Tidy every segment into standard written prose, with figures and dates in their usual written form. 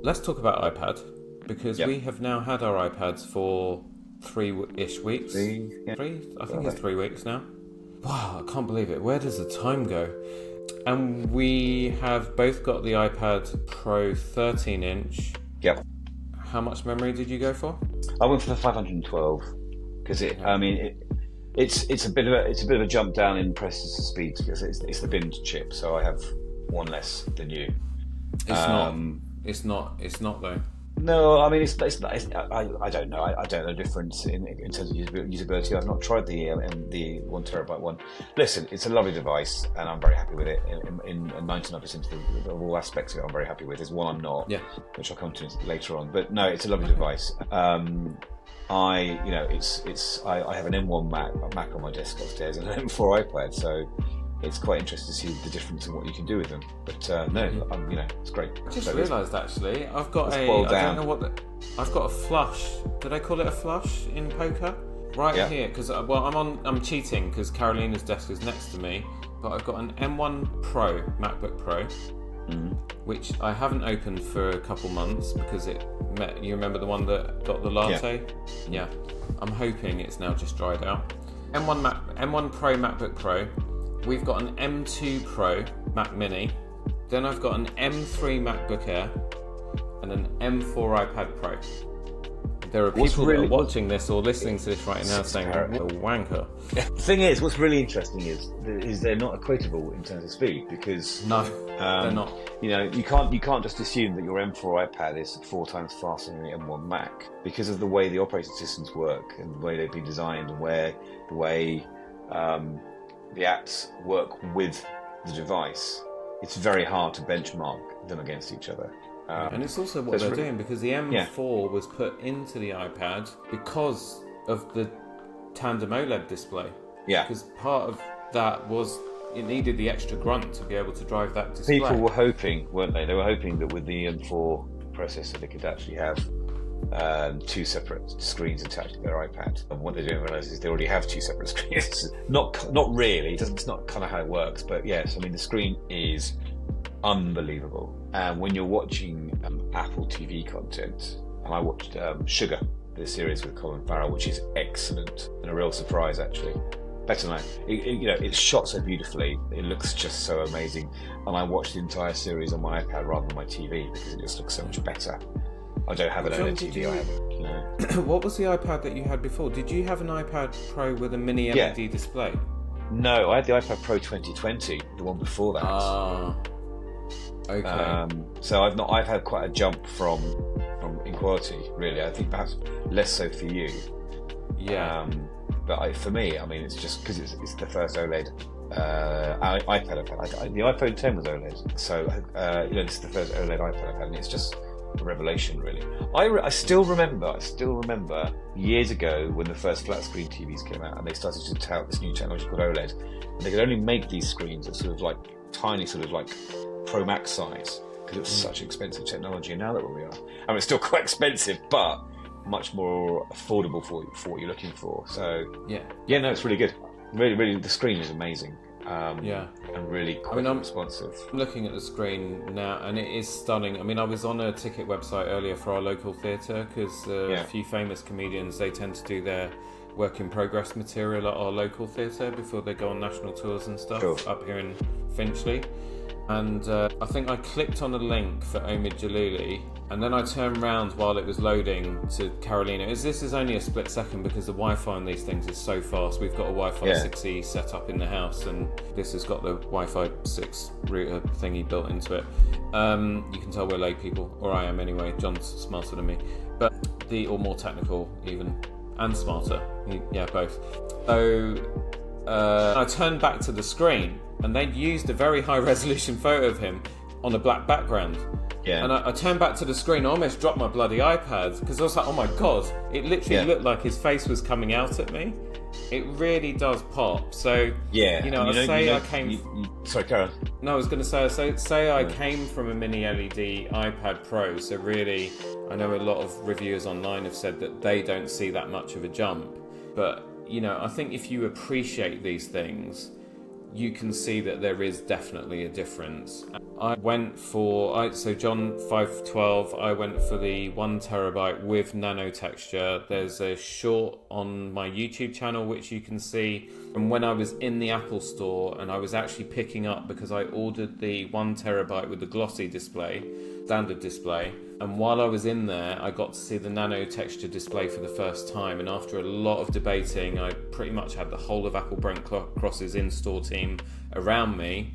let's talk about iPad, because we have now had our iPads for 3-ish weeks. Three? I think it's 3 weeks now. Wow, I can't believe it. Where does the time go? And we have both got the iPad Pro 13-inch. Yep. How much memory did you go for? I went for the 512 because it's a bit of a jump down in processor speed because it's the bin chip, so I have one less than you. It's not though. No, I mean it's I don't know. I don't know the difference in terms of usability. I've not tried the 1 terabyte one. Listen, it's a lovely device, and I'm very happy with it. In 99% of all aspects of it, I'm very happy with. There's one I'm not, which I'll come to later on. But no, it's a lovely device. I have an M1 Mac on my desk upstairs and an M4 iPad, so it's quite interesting to see the difference in what you can do with them. But it's great. I just realised actually, I've got I've got a flush. Did I call it a flush in poker? Right here, because I'm cheating because Carolina's desk is next to me, but I've got an M1 Pro MacBook Pro, which I haven't opened for a couple months because you remember the one that got the latte? Yeah. I'm hoping it's now just dried out. M1 Pro MacBook Pro. We've got an M2 Pro Mac Mini, then I've got an M3 MacBook Air, and an M4 iPad Pro. There are people that are watching this or listening to this right now saying, "What a wanker." The thing is, what's really interesting is they're not equatable in terms of speed because they're not. You can't just assume that your M4 iPad is 4 times faster than the M1 Mac because of the way the operating systems work and the way they've been designed and the way the apps work with the device. It's very hard to benchmark them against each other. And it's also what they're doing, because the M4 was put into the iPad because of the tandem OLED display. Yeah. Because part of that was it needed the extra grunt to be able to drive that display. People were hoping, weren't they? They were hoping that with the M4 processor they could actually have 2 separate screens attached to their iPad. And what they don't realise is they already have 2 separate screens. Not really. It's not kind of how it works. But yes, I mean the screen is unbelievable. And when you're watching Apple TV content, and I watched Sugar, the series with Colin Farrell, which is excellent and a real surprise actually. Better than it's shot so beautifully. It looks just so amazing. And I watched the entire series on my iPad rather than my TV because it just looks so much better. I don't have an OLED TV. I have, What was the iPad that you had before? Did you have an iPad Pro with a mini LED display? No, I had the iPad Pro 2020, the one before that. Ah, okay. So I've had quite a jump from in quality, really. I think perhaps less so for you. Yeah. But for me, I mean, it's just because it's the first OLED iPad I've had. The iPhone 10 was OLED, so this is the first OLED iPad I've had, and it's just a revelation, really. I still remember years ago when the first flat screen TVs came out and they started to tout this new technology called OLED, and they could only make these screens at sort of like tiny, sort of like Pro Max size because it was such expensive technology. And now that where we are, I mean, it's still quite expensive, but much more affordable for what you're looking for. So no, it's really good. Really, the screen is amazing. And really quick and responsive. I'm looking at the screen now, and it is stunning. I mean, I was on a ticket website earlier for our local theatre because a few famous comedians, they tend to do their work in progress material at our local theatre before they go on national tours and stuff up here in Finchley. And I think I clicked on a link for Omid Jalili, and then I turned around while it was loading to Carolina. This is only a split second because the Wi-Fi on these things is so fast. We've got a Wi-Fi 6E set up in the house, and this has got the Wi-Fi 6 router thingy built into it. You can tell we're lay people, or I am anyway. Jon's smarter than me, or more technical even, and smarter. Both. So I turned back to the screen, and they'd used a very high resolution photo of him on a black background. Yeah. And I turned back to the screen, I almost dropped my bloody iPad because I was like, oh my god, it literally looked like his face was coming out at me. It really does pop. So, sorry, Karen. No, I was going to say, I came from a mini LED iPad Pro, so really, I know a lot of reviewers online have said that they don't see that much of a jump. But, I think if you appreciate these things, you can see that there is definitely a difference. I went for Jon 512. I went for the 1TB with nano texture. There's a short on my YouTube channel which you can see from when I was in the Apple Store, and I was actually picking up because I ordered the 1TB with the glossy display, standard display. And while I was in there, I got to see the nano texture display for the first time. And after a lot of debating, I pretty much had the whole of Apple Brent Cross's in-store team around me.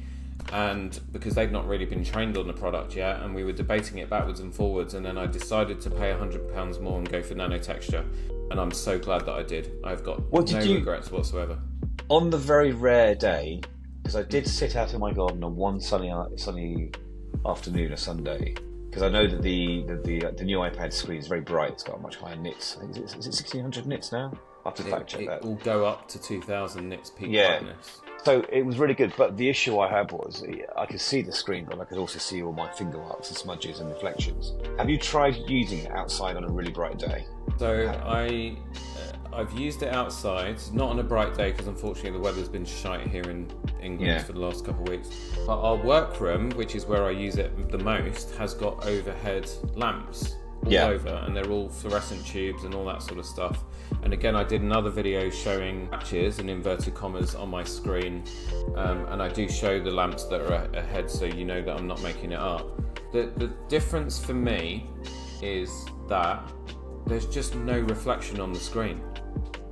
And because they'd not really been trained on the product yet, and we were debating it backwards and forwards, and then I decided to pay £100 more and go for nano texture. And I'm so glad that I did. I've got no regrets whatsoever. On the very rare day, because I did sit out in my garden on one sunny afternoon, a Sunday, because I know that the new iPad screen is very bright. It's got much higher nits. I think is it 1600 nits now? I have to fact check that. It will go up to 2000 nits peak brightness. So it was really good. But the issue I had was I could see the screen, but I could also see all my finger marks and smudges and reflections. Have you tried using it outside on a really bright day? So I've used it outside, not on a bright day because unfortunately the weather's been shite here in England for the last couple of weeks. But our workroom, which is where I use it the most, has got overhead lamps all over, and they're all fluorescent tubes and all that sort of stuff. And again, I did another video showing patches and inverted commas on my screen, and I do show the lamps that are ahead, so you know that I'm not making it up. The difference for me is that there's just no reflection on the screen.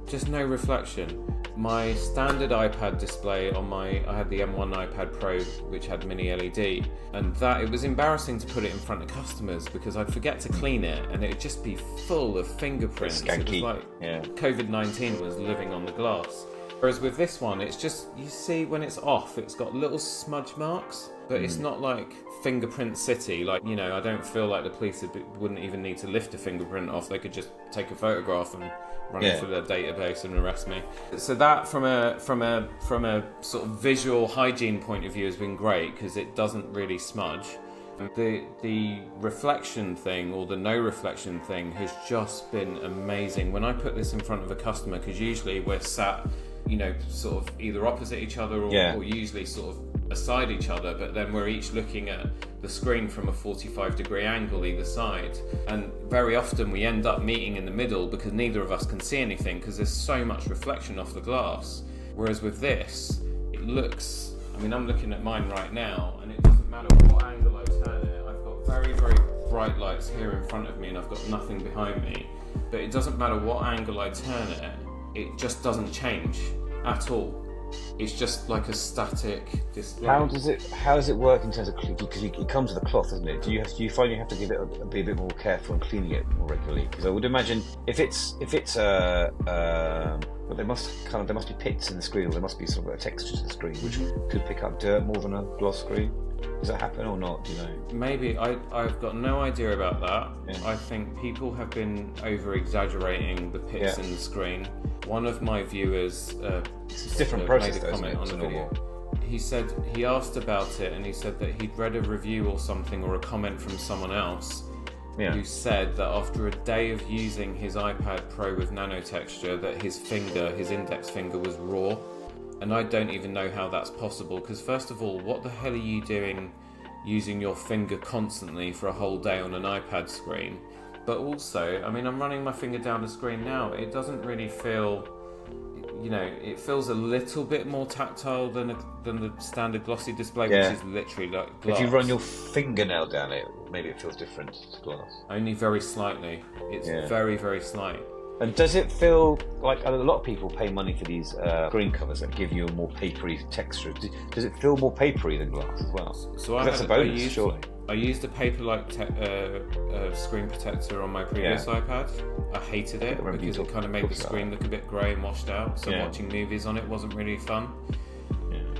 Just no reflection. My standard iPad display I had the M1 iPad Pro, which had mini LED, and it was embarrassing to put it in front of customers because I'd forget to clean it and it'd just be full of fingerprints. It was like COVID-19 was living on the glass. Whereas with this one, it's just, you see when it's off, it's got little smudge marks, but it's not like fingerprint city. Like, you know, I don't feel like the police wouldn't even need to lift a fingerprint off. They could just take a photograph and run it through their database and arrest me. So that from a sort of visual hygiene point of view has been great because it doesn't really smudge. The reflection thing, or the no reflection thing, has just been amazing. When I put this in front of a customer, because usually we're sat, you know, sort of either opposite each other or usually sort of aside each other, but then we're each looking at the screen from a 45-degree angle either side, and very often we end up meeting in the middle because neither of us can see anything because there's so much reflection off the glass. Whereas with this, it looks, I mean, I'm looking at mine right now and it doesn't matter what angle I turn it. I've got very, very bright lights here in front of me and I've got nothing behind me, but it doesn't matter what angle I turn it just doesn't change at all. It's just like a static display. How does it work in terms of cleaning? Because it comes with a cloth, doesn't it? Do you find you have to be a bit more careful in cleaning it more regularly? Because I would imagine if it's well, there must be pits in the screen, or there must be sort of a texture to the screen which could pick up dirt more than a gloss screen. Does that happen or not? Do you know? Maybe. I've got no idea about that. Yeah. I think people have been over-exaggerating the pits in the screen. One of my viewers it's a different process, made a comment on the video. He asked about it and he said that he'd read a review or something, or a comment from someone else who said that after a day of using his iPad Pro with nano texture, that his index finger was raw. And I don't even know how that's possible, because first of all, what the hell are you doing using your finger constantly for a whole day on an iPad screen? But also, I mean, I'm running my finger down the screen now. It doesn't really feel, you know, it feels a little bit more tactile than the standard glossy display, which is literally like glass. If you run your fingernail down it, maybe it feels different to glass. Only very slightly. It's very, very slight. And does it feel like, a lot of people pay money for these screen covers that give you a more papery texture? Does it feel more papery than glass as well? So that's a bonus, surely. I used a paper-like screen protector on my previous iPad. I hated it because it kind of made the screen look a bit grey and washed out. So watching movies on it wasn't really fun.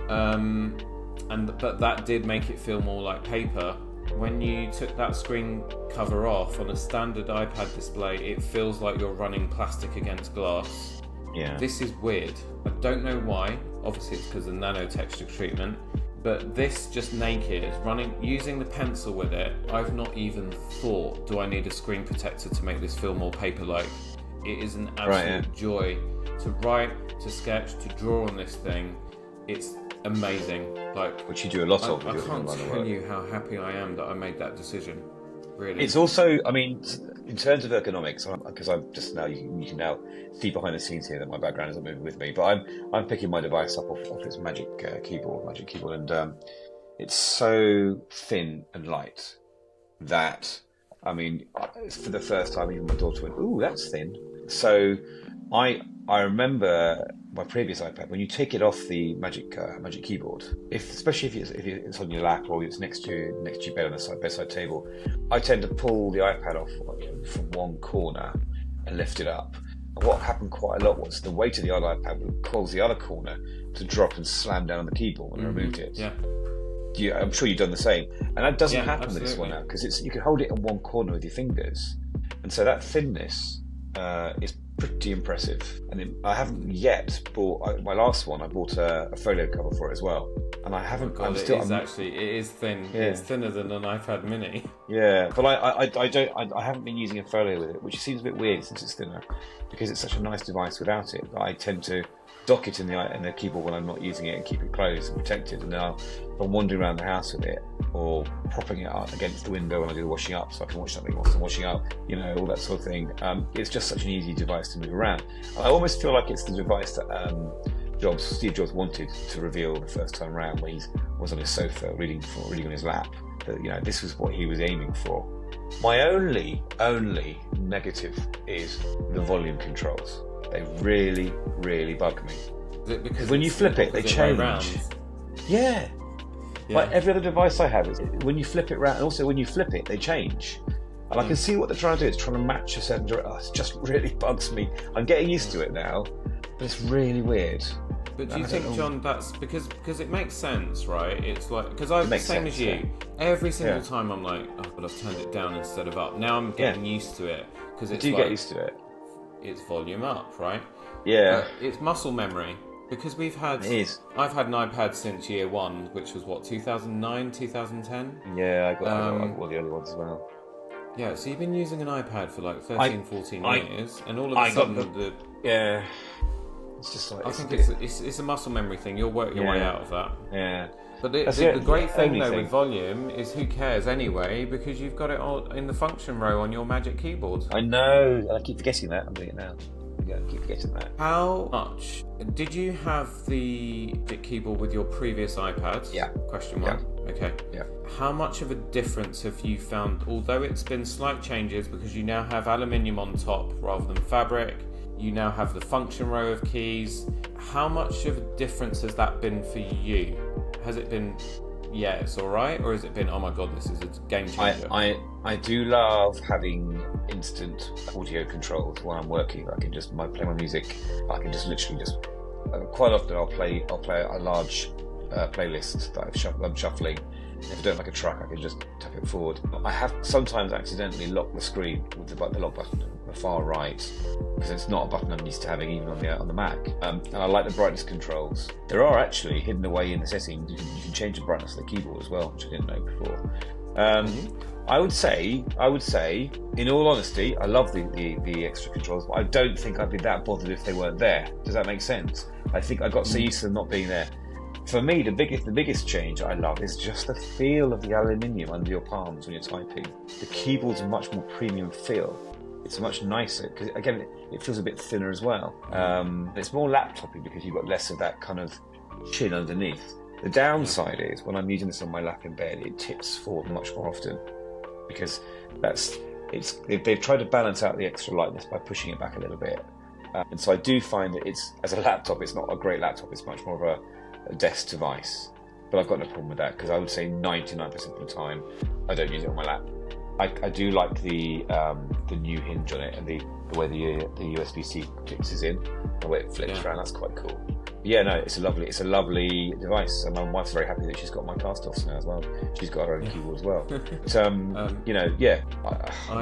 But that did make it feel more like paper. When you took that screen cover off on a standard iPad display, it feels like you're running plastic against glass. Yeah. This is weird. I don't know why. Obviously it's because of the nano texture treatment. But this just naked, using the pencil with it, I've not even thought, do I need a screen protector to make this feel more paper-like? It is an absolute joy to write, to sketch, to draw on this thing. It's amazing. Which you do a lot of. I can't tell you how happy I am that I made that decision. Really. It's also, I mean, in terms of ergonomics, because I'm just now, you can now see behind the scenes here that my background isn't moving with me, but I'm picking my device up off its Magic Keyboard, and it's so thin and light that, I mean, for the first time, even my daughter went, "Ooh, that's thin." So I remember my previous iPad, when you take it off the Magic Keyboard, especially if it's on your lap or it's next to your bed on the bedside table, I tend to pull the iPad off from one corner and lift it up. And what happened quite a lot was the weight of the other iPad would cause the other corner to drop and slam down on the keyboard when I removed it. Yeah, I'm sure you've done the same, and that doesn't happen with this one now, because you can hold it in one corner with your fingers, and so that thinness is pretty impressive. And I haven't yet bought my last one. I bought a folio cover for it as well, and I haven't. Oh God, it is thin. Yeah. It's thinner than an iPad Mini. Yeah, but I haven't been using a folio with it, which seems a bit weird since it's thinner, because it's such a nice device without it. I tend to dock it in the keyboard when I'm not using it and keep it closed and protected. And now if I'm wandering around the house with it, or propping it up against the window when I do the washing up, so I can watch something whilst I'm washing up, all that sort of thing. It's just such an easy device to move around. I almost feel like it's the device that Steve Jobs wanted to reveal the first time around, when he was on his sofa reading on his lap. That this was what he was aiming for. My only negative is the volume controls. They really, really bug me. Because when you flip it, they change. Yeah. Like every other device I have, when you flip it round, and also when you flip it, they change. And I can see what they're trying to do. It's trying to match a certain direction. It just really bugs me. I'm getting used to it now, but it's really weird. But do you think, John, that's because it makes sense, right? It's like, because I'm the same as you. Every single time I'm like, oh, but I've turned it down instead of up. Now I'm getting used to it, because it's get used to it. It's volume up, right? Yeah. It's muscle memory, because I've had an iPad since year one, which was what, 2009, 2010? Yeah, I got all the early ones as well. Yeah, so you've been using an iPad for like 13, 14 years, and all of a sudden yeah. It's just like, I think it's a muscle memory thing. You'll work your way out of that. Yeah. But the great thing though with volume is, who cares anyway, because you've got it all in the function row on your Magic Keyboard. I know. I keep forgetting that. I'm doing it now. I keep forgetting that. How much did you have the Magic Keyboard with your previous iPad? Yeah. Question mark. Yeah. Okay. Yeah. How much of a difference have you found, although it's been slight changes because you now have aluminium on top rather than fabric? You now have the function row of keys. How much of a difference has that been for you? Has it been, it's all right, or has it been, oh my God, this is a game changer? I do love having instant audio controls when I'm working. I can just play my music. I can just literally quite often I'll play a large playlist that I'm shuffling. If I don't like a track, I can just tap it forward. I have sometimes accidentally locked the screen with the lock button on the far right, because it's not a button I'm used to having even on the Mac. And I like the brightness controls. There are actually hidden away in the settings. You can change the brightness of the keyboard as well, which I didn't know before. I would say, in all honesty, I love the extra controls, but I don't think I'd be that bothered if they weren't there. Does that make sense? I think I got so used to them not being there. For me, the biggest change I love is just the feel of the aluminium under your palms when you're typing. The keyboard's a much more premium feel. It's much nicer, because again, it feels a bit thinner as well. It's more laptopy because you've got less of that kind of chin underneath. The downside is, when I'm using this on my lap in bed, it tips forward much more often, because they've tried to balance out the extra lightness by pushing it back a little bit. And so I do find that as a laptop, it's not a great laptop. It's much more of a desk device, but I've got no problem with that, because I would say 99% of the time I don't use it on my lap. I do like the new hinge on it, and the way the USB-C fixes in, the way it flips around. That's quite cool. Yeah, no, it's a lovely device, and my wife's very happy that she's got my cast-offs now as well. She's got her own keyboard as well. But I'm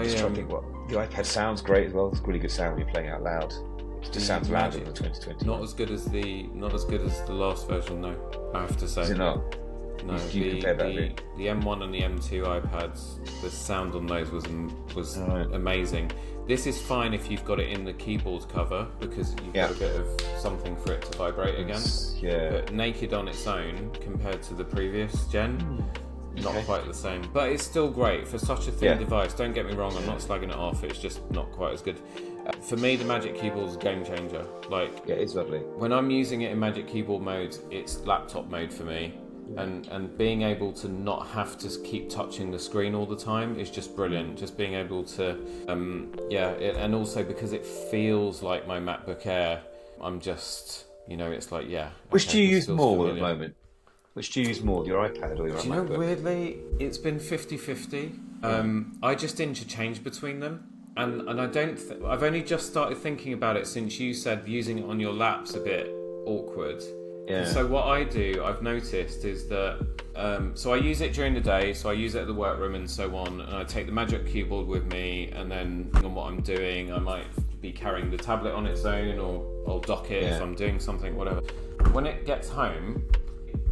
just trying to think what the iPad sounds great as well. It's really good sound when you're playing out loud. It just sounds louder than 2020. Not as good as the last version, though, I have to say. Is it not? No, you compare that, the M1 and the M2 iPads, the sound on those was amazing. This is fine if you've got it in the keyboard cover because you've got a bit of something for it to vibrate against. Yeah. But naked on its own compared to the previous gen, not quite the same. But it's still great for such a thin device. Don't get me wrong, I'm not slagging it off. It's just not quite as good. For me, the Magic Keyboard is a game changer. Like, it's lovely. When I'm using it in Magic Keyboard mode, it's laptop mode for me. And being able to not have to keep touching the screen all the time is just brilliant. Just being able to, and also because it feels like my MacBook Air, I'm just, it's like, Which do you use more at the moment? Which do you use more, your iPad or your MacBook? Do weirdly, it's been 50-50. I just interchange between them. And I don't, I've only just started thinking about it since you said using it on your lap's a bit awkward. Yeah. So what I do, I've noticed, is that so I use it during the day, so I use it at the workroom and so on, and I take the Magic Keyboard with me, and then on what I'm doing, I might be carrying the tablet on its own, or I'll dock it if I'm doing something, whatever. When it gets home,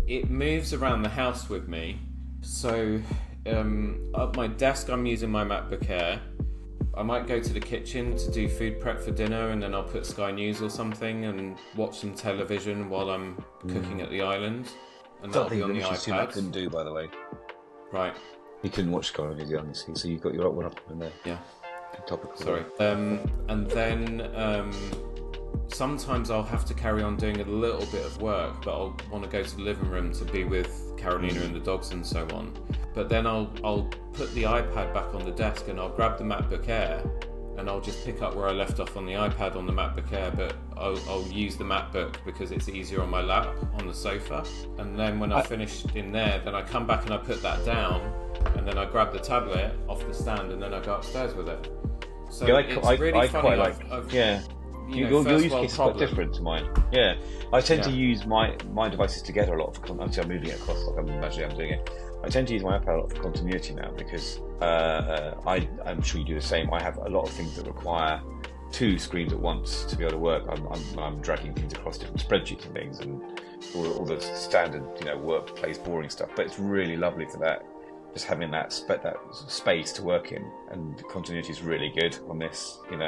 it moves around the house with me. So at my desk, I'm using my MacBook Air. I might go to the kitchen to do food prep for dinner, and then I'll put Sky News or something and watch some television while I'm cooking at the island. And that'll be on the iPad. I couldn't do, by the way. Right. You couldn't watch Sky News, honestly, so you've got your one up in there. Yeah. Topical. Sorry. And then sometimes I'll have to carry on doing a little bit of work, but I'll want to go to the living room to be with Carolina and the dogs and so on. But then I'll put the iPad back on the desk, and I'll grab the MacBook Air, and I'll just pick up where I left off on the iPad on the MacBook Air, but I'll use the MacBook because it's easier on my lap on the sofa. And then when I've finished in there, then I come back and I put that down, and then I grab the tablet off the stand, and then I go upstairs with it. So it's really funny. Your use case is quite different to mine. Yeah, I tend to use my devices together a lot for obviously I'm moving it across, like I'm imagining I'm doing it. I tend to use my iPad a lot for continuity now because I'm sure you do the same. I have a lot of things that require two screens at once to be able to work. I'm dragging things across different spreadsheets and things, and all the standard workplace boring stuff. But it's really lovely for that. Just having that space to work in, and continuity is really good on this. And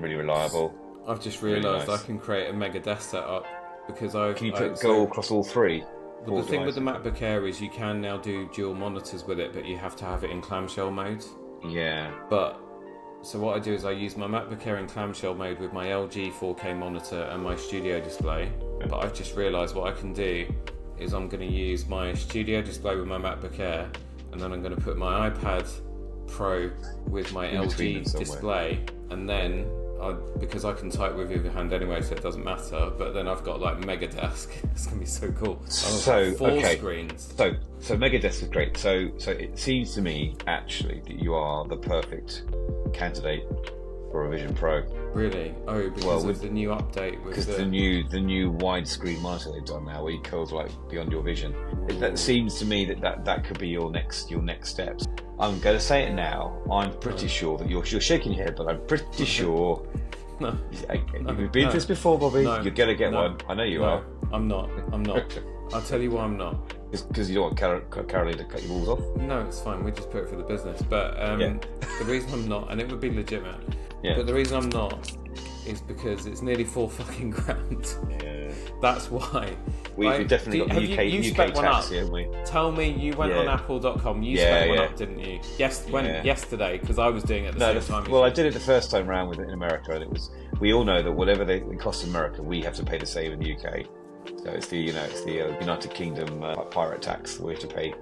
really reliable. I've just realised I can create a mega desk setup because Can you go across all three? Well, the thing with the MacBook Air is you can now do dual monitors with it, but you have to have it in clamshell mode. Yeah. So what I do is I use my MacBook Air in clamshell mode with my LG 4K monitor and my studio display. But I've just realised what I can do is I'm going to use my studio display with my MacBook Air, and then I'm going to put my iPad Pro with my LG display, and then because I can type with either hand anyway, so it doesn't matter. But then I've got like Mega Desk. It's gonna be so cool. So four screens. So Mega Desk is great. So it seems to me actually that you are the perfect candidate for a Vision Pro. Really? Oh, because of the new update. Because the new widescreen monitor they've done now, where you go like beyond your vision. That seems to me that could be your next steps. I'm going to say it now. I'm pretty sure that you're shaking your head, but I'm pretty sure. No. You've been through this before, Bobby. You're going to get one. I know you are. I'm not. I'll tell you why I'm not. It's because you don't want Caroline to cut your balls off? No, it's fine. We just put it for the business. But the reason I'm not, and it would be legitimate, but the reason I'm not is because it's nearly £4,000. Yeah. That's why. We've definitely got UK tax here, haven't we? Tell me you went on Apple.com. You spent one up, didn't you? Yesterday, because I was doing it at the same time. Well, I did it the first time round in America, and it was. We all know that whatever they cost in America, we have to pay the same in the UK. So it's the United Kingdom pirate tax that we have to pay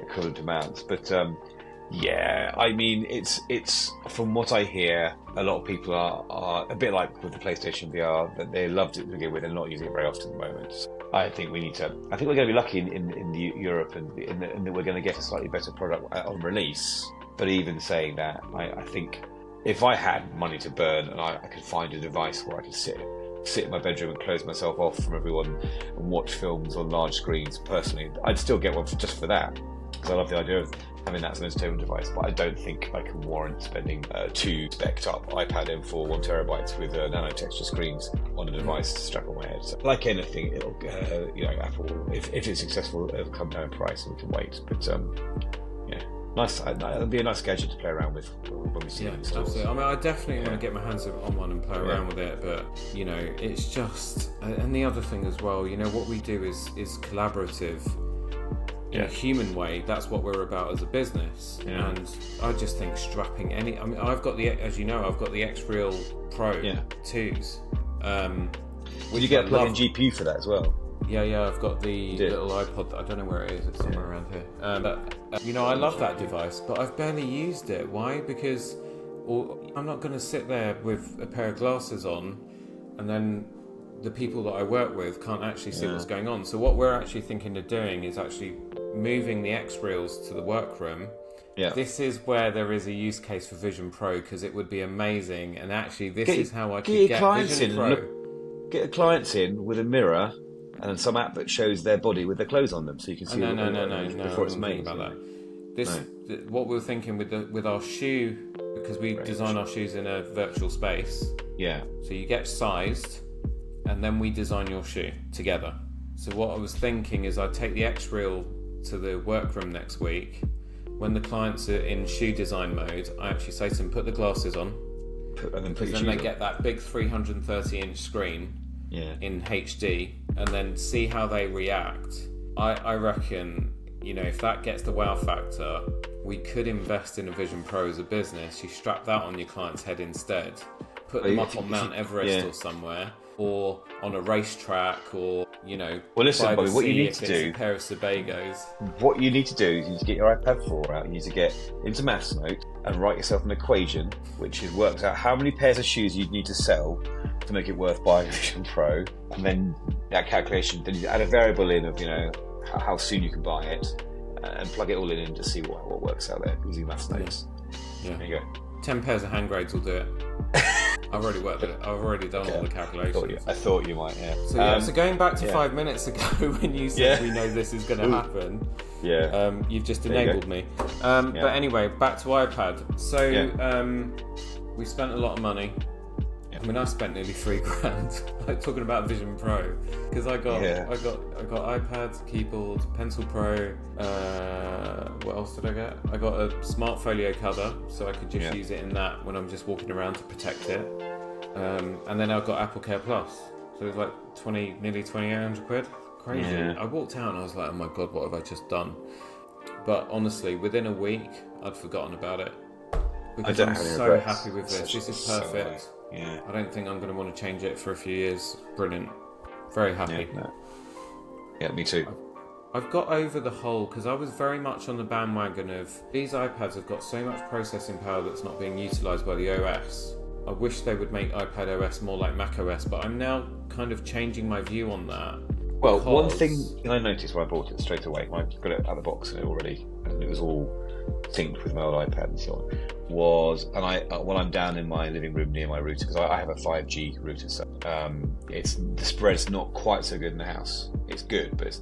equivalent amounts. But I mean, it's from what I hear, a lot of people are a bit like with the PlayStation VR, that they loved it to begin with and not using it very often at the moment. So I think we're going to be lucky in Europe and that we're going to get a slightly better product on release. But even saying that, I think if I had money to burn and I could find a device where I could sit in my bedroom and close myself off from everyone and watch films on large screens, personally, I'd still get one just for that. Because I love the idea of having that as an entertainment device, but I don't think I can warrant spending 2 spec'd up iPad M4 1TB with nano texture screens on a device to strap on my head. So, like anything, it'll Apple, if it's successful, it'll come down in price and we can wait. But nice. It'll be a nice gadget to play around with when we see it in stores. Absolutely. I mean, I definitely want to get my hands on one and play around with it, but it's just. And the other thing as well, what we do is collaborative. In a human way, that's what we're about as a business. And I just think strapping I've got the X-Real Pro 2s. Did you get a plug-in GPU for that as well? Yeah, I've got the little iPod. I don't know where it is. It's somewhere around here. I love that device, but I've barely used it. Why? Because I'm not going to sit there with a pair of glasses on, and then the people that I work with can't actually see what's going on. So what we're actually thinking of doing is actually moving the X-Reels to the workroom. This is where there is a use case for Vision Pro, because it would be amazing. And actually, this is how I could get Vision Pro. Get a clients in with a mirror and some app that shows their body with their clothes on them, so you can see before it's made. About that. What we were thinking with our shoe, because we design our shoes in a virtual space. So you get sized, and then we design your shoe together. So what I was thinking is I'd take the X-Reel to the workroom next week. When the clients are in shoe design mode, I actually say to them, put the glasses on, because then they get that big 330-inch screen in HD, and then see how they react. I reckon, if that gets the wow factor, we could invest in a Vision Pro as a business. You strap that on your client's head instead, put them up on Mount Everest or somewhere, or on a racetrack, or well, listen, Bobby, what you need to do, a pair of Sebagos. What you need to do is you need to get your iPad 4 out. You need to get into Maths Note and write yourself an equation which works out how many pairs of shoes you'd need to sell to make it worth buying a Vision Pro, and then that calculation, then you add a variable in of how soon you can buy it, and plug it all in to see what works out there using Maths Notes. There you go. 10 pairs of hand grades will do it. I've already worked it. I've already done all the calculations. I thought you might, So going back to 5 minutes ago when you said we know this is going to happen, you've just enabled me. But anyway, back to iPad. So we spent a lot of money. I mean, I spent nearly $3,000 like talking about Vision Pro, because I got iPad, keyboard, Pencil Pro. What else did I get? I got a smart folio cover, so I could just use it in that when I'm just walking around to protect it. And then I got Apple Care Plus, so it was like nearly 2,800 quid. Crazy. I walked out and I was like, oh my god, what have I just done? But honestly, within a week, I'd forgotten about it, because I'm so happy with this. This is perfect. I don't think I'm going to want to change it for a few years. Brilliant. Very happy. Me too. I've got over the whole, because I was very much on the bandwagon of these iPads have got so much processing power that's not being utilised by the OS. I wish they would make iPad OS more like Mac OS, but I'm now kind of changing my view on that. Well, one thing I noticed when I bought it straight away, when I got it out of the box and it was all synced with my old iPad and so on, was, and when I'm down in my living room near my router, because I have a 5G router, so the spread's not quite so good in the house. It's good, but it's,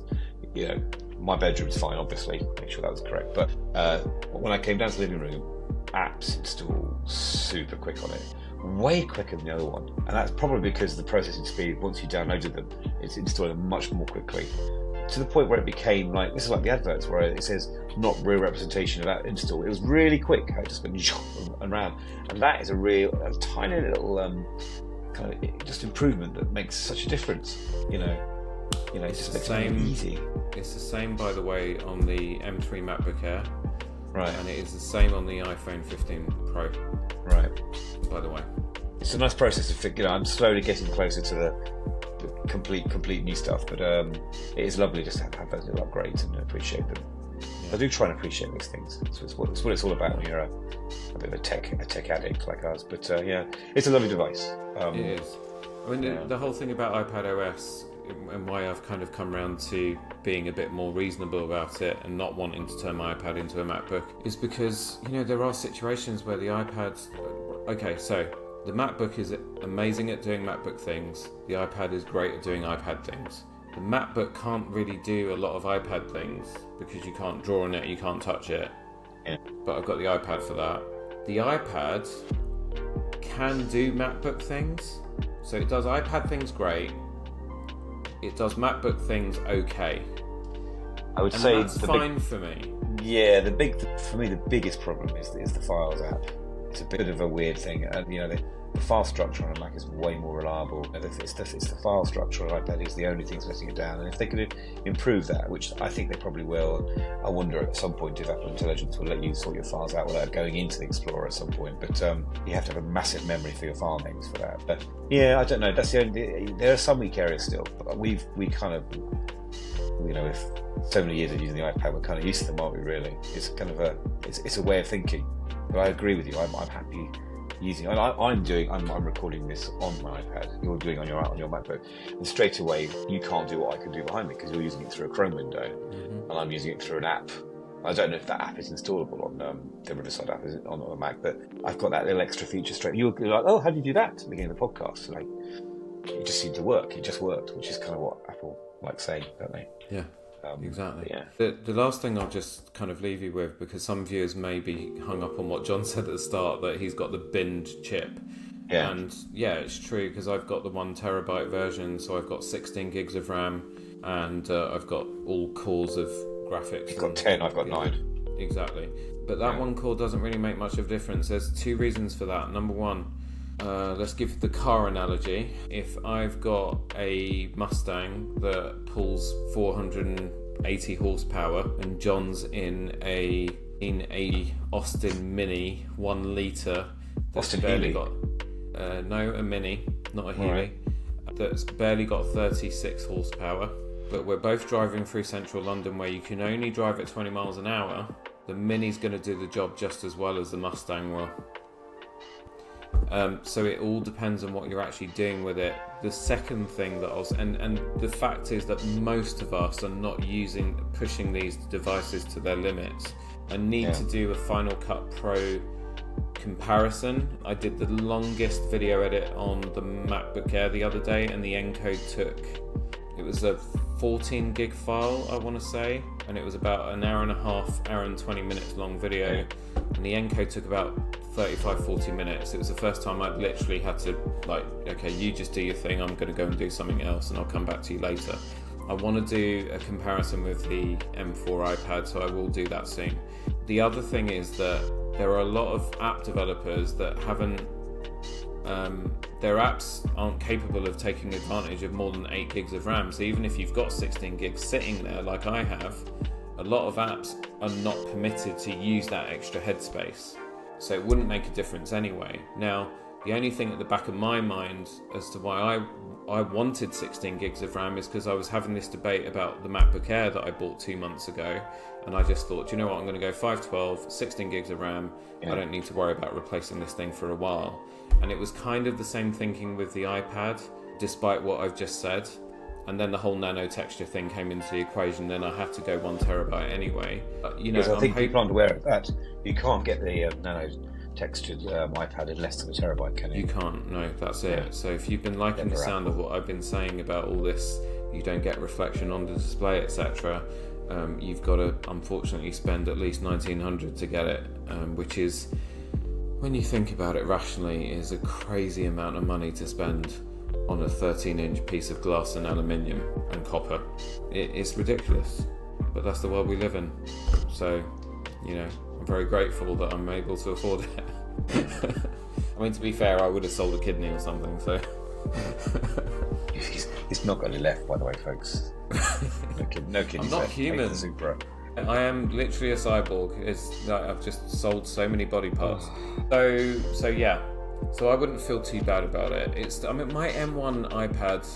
my bedroom's fine, obviously, make sure that was correct. But when I came down to the living room, apps install super quick on it, way quicker than the other one, and that's probably because the processing speed, once you downloaded them, it's installed them much more quickly, to the point where it became like, this is like the adverts where it says not real representation of that install. It was really quick. I just went and ran, and that is a tiny little kind of just improvement that makes such a difference. It just makes it easy. It's the same, by the way, on the M3 MacBook Air, right? And it is the same on the iPhone 15 Pro, right? By the way, it's a nice process of I'm slowly getting closer to the complete new stuff, but it is lovely just to have those little upgrades and appreciate them. I do try and appreciate these things. It's what it's all about when you're a bit of a tech addict like us. But it's a lovely device. It is. I mean, the whole thing about iPad OS, and why I've kind of come around to being a bit more reasonable about it and not wanting to turn my iPad into a MacBook, is because there are situations where the iPad. Okay, so the MacBook is amazing at doing MacBook things. The iPad is great at doing iPad things. The MacBook can't really do a lot of iPad things because you can't draw on it, you can't touch it. Yeah. but I've got the iPad for that. The iPad can do MacBook things, so it does iPad things great. It does MacBook things okay. I would and say that's fine for me. Yeah, for me, the biggest problem is the Files app. It's a bit of a weird thing, and the file structure on a Mac is way more reliable. And it's the file structure on iPad is the only thing letting it down. And if they could improve that, which I think they probably will, I wonder at some point if Apple Intelligence will let you sort your files out without going into the Explorer at some point. But you have to have a massive memory for your file names for that. But yeah, I don't know. That's the only. There are some weak areas still, but we kind of, with so many years of using the iPad, we're kind of used to them, aren't we? Really, it's kind of it's a way of thinking. But I agree with you. I'm happy using it. I'm recording this on my iPad. You're doing on your MacBook, and straight away you can't do what I can do behind me because you're using it through a Chrome window, and I'm using it through an app. I don't know if that app is installable on the Riverside app on a Mac, but I've got that little extra feature straight. You're like, oh, how do you do that? At the beginning of the podcast, like it just seemed to work. It just worked, which is kind of what Apple like saying, don't they? Yeah. Exactly. Yeah. The last thing I'll just kind of leave you with, because some viewers may be hung up on what Jon said at the start, that he's got the binned chip. Yeah. And yeah, it's true, because I've got the 1 terabyte version, so I've got 16 gigs of RAM, and I've got all cores of graphics. You've got 10, I've got 9. Exactly. But that one core doesn't really make much of a difference. There's 2 reasons for that. Number one, let's give the car analogy. If I've got a Mustang that pulls 480 horsepower and Jon's in a Austin Mini 1 litre that's Austin barely Healey? got a Mini, not a Healey, right. That's barely got 36 horsepower, but we're both driving through central London where you can only drive at 20 miles an hour, the Mini's going to do the job just as well as the Mustang will. So it all depends on what you're actually doing with it. The second thing that and the fact is that most of us are not pushing these devices to their limits. I need to do a Final Cut Pro comparison. I did the longest video edit on the MacBook Air the other day, and the encode it was a 14 gig file, I want to say, and it was about an hour and a half, hour and 20 minutes long video, and the encode took about 35-40 minutes. It was the first time I'd literally had to, like, okay, you just do your thing, I'm going to go and do something else and I'll come back to you later. I want to do a comparison with the M4 iPad, so I will do that soon. The other thing is that there are a lot of app developers that haven't their apps aren't capable of taking advantage of more than 8 gigs of RAM. So even if you've got 16 gigs sitting there like I have, a lot of apps are not permitted to use that extra headspace. So it wouldn't make a difference anyway. Now, the only thing at the back of my mind as to why I wanted 16 gigs of RAM is because I was having this debate about the MacBook Air that I bought 2 months ago, and I just thought, you know what, I'm going to go 512, 16 gigs of RAM. I don't need to worry about replacing this thing for a while. And it was kind of the same thinking with the iPad, despite what I've just said. And then the whole nano texture thing came into the equation, then I had to go 1 terabyte anyway. I think people aren't aware of that. You can't get the nano textured iPad in less than a terabyte, can you? You can't, no, that's it. So if you've been liking the sound of what I've been saying about all this, you don't get reflection on the display, etc., you've got to unfortunately spend at least $1,900 to get it, which is, when you think about it rationally, is a crazy amount of money to spend on a 13-inch piece of glass and aluminium and copper. It's ridiculous, but that's the world we live in. So, I'm very grateful that I'm able to afford it. I mean, to be fair, I would have sold a kidney or something, so... He's not got any left, by the way, folks. No kidneys. I'm not human. I am literally a cyborg. It's like I've just sold so many body parts. So yeah. So I wouldn't feel too bad about it. My M1 iPad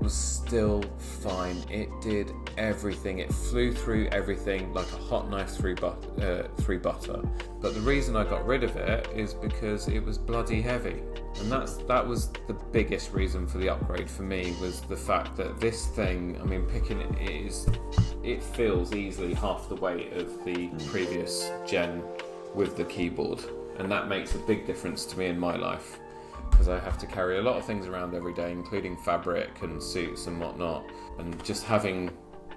was still fine. It did everything. It flew through everything like a hot knife through butter. But the reason I got rid of it is because it was bloody heavy. And that was the biggest reason for the upgrade for me, was the fact that this thing, I mean, picking it feels easily half the weight of the previous gen with the keyboard. And that makes a big difference to me in my life, because I have to carry a lot of things around every day, including fabric and suits and whatnot, and just having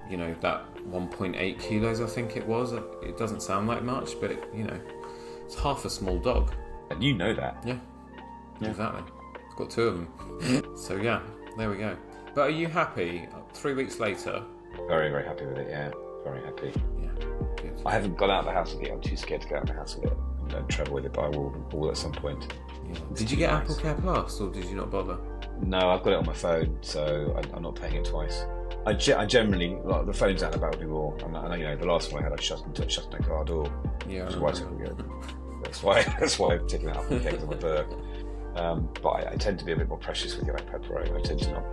you know, that 1.8 kilos, I think it was. It doesn't sound like much, but it's half a small dog. And you know that. Yeah. Exactly. I've got 2 of them. So yeah, there we go. But are you happy? 3 weeks later. Very, very happy with it. Yeah, very happy. Yeah, good. I haven't got out of the house with it. I'm too scared to get out of the house with it and travel with it, but I will at some point. Yeah. Did you get Apple Care Plus, or did you not bother? No, I've got it on my phone, so I'm not paying it twice. I generally, like, the phone's out and about with me more. And the last one I had, I shut my car door. Yeah, which is why I took it. That's why I'm taking it up and things on my bird. But I tend to be a bit more precious with the iPad Pro. I tend to not.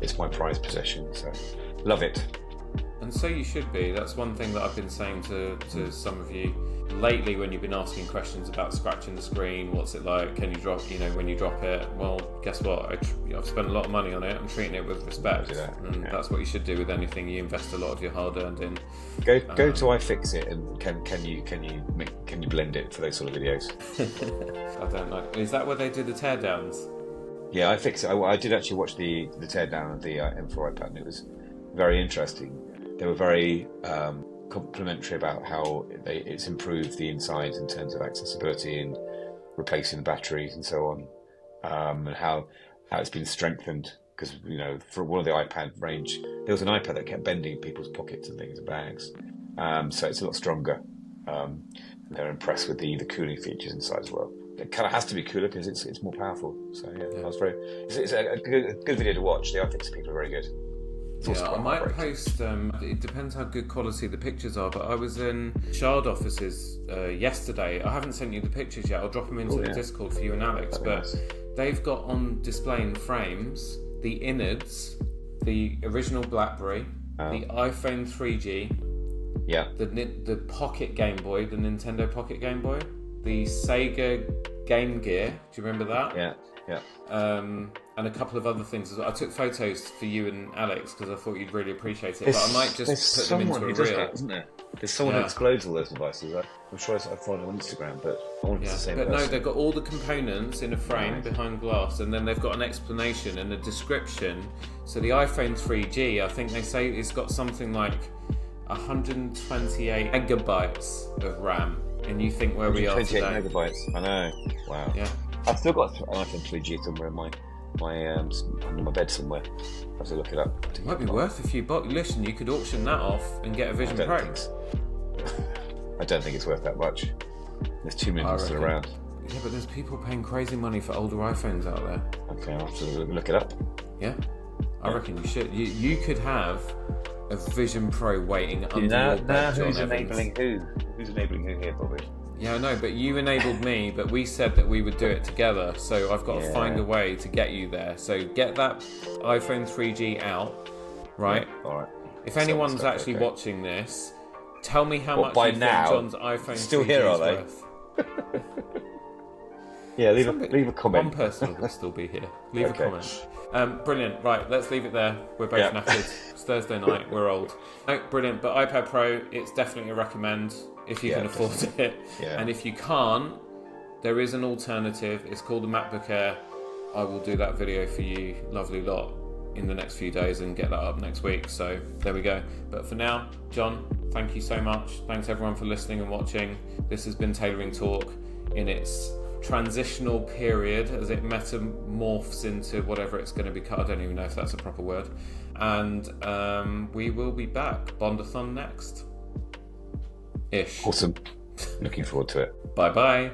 It's my prized possession, so love it. And so you should be. That's one thing that I've been saying to some of you lately when you've been asking questions about scratching the screen. What's it like? Can you drop? When you drop it. Well, guess what? I've spent a lot of money on it. I'm treating it with respect, that's what you should do with anything you invest a lot of your hard-earned in. Go to iFixit and can you blend it for those sort of videos? I don't know. Is that where they do the teardowns? Yeah, iFixit. I did actually watch the teardown of the M4 iPad, and it was very interesting. They were very complimentary about how it's improved the insides in terms of accessibility and replacing the batteries and so on, and how it's been strengthened. Because for one of the iPad range, there was an iPad that kept bending in people's pockets and things and bags, so it's a lot stronger. They're impressed with the cooling features inside as well. It kind of has to be cooler because it's more powerful. So yeah. I was it's a good video to watch. The iFixit people are very good. Yeah, I might post. It depends how good quality the pictures are. But I was in Shard offices yesterday. I haven't sent you the pictures yet. I'll drop them into the Discord for you and Alex. Nice. They've got on display in frames the innards, the original BlackBerry, the iPhone 3G, the Pocket Game Boy, the Nintendo Pocket Game Boy, the Sega Game Gear. Do you remember that? Yeah. And a couple of other things as well. I took photos for you and Alex because I thought you'd really appreciate it. But I might just put them into a reel. That, isn't there? There's someone who explodes all those devices. I'm sure I followed on Instagram, but I want it's the same person. No, they've got all the components in a frame behind glass, and then they've got an explanation and a description. So the iPhone 3G, I think they say it's got something like 128 megabytes of RAM. And you think where we are today? 28 megabytes. I know. Wow. Yeah. I've still got an iPhone 3G somewhere in my under my bed somewhere. I have to look it up. It might be worth a few bucks. Listen, you could auction that off and get a Vision Pro. I don't think it's worth that much. There's too many still around. Yeah, but there's people paying crazy money for older iPhones out there. Okay, I'll have to look it up. Yeah, I reckon you should. You could have a Vision Pro waiting under your bed. Who's enabling who? Who's enabling who here, Bobby? Yeah, I know, but you enabled me, but we said that we would do it together, so I've got to find a way to get you there. So get that iPhone 3G out, right? Yeah, all right. If anyone's actually watching this, tell me how much you think Jon's iPhone still 3G here, is are they? worth. Yeah, leave a comment. One person will still be here. Leave a comment. Brilliant. Right, let's leave it there. We're both knackered. It's Thursday night. We're old. No, brilliant. But iPad Pro, it's definitely a recommend if you can afford it. Yeah. And if you can't, there is an alternative. It's called the MacBook Air. I will do that video for you, lovely lot, in the next few days and get that up next week. So there we go. But for now, Jon, thank you so much. Thanks everyone for listening and watching. This has been Tailoring Talk in its transitional period as it metamorphs into whatever it's going to become. I don't even know if that's a proper word. And we will be back. Bondathon next. Ish. Awesome. Looking forward to it. Bye-bye.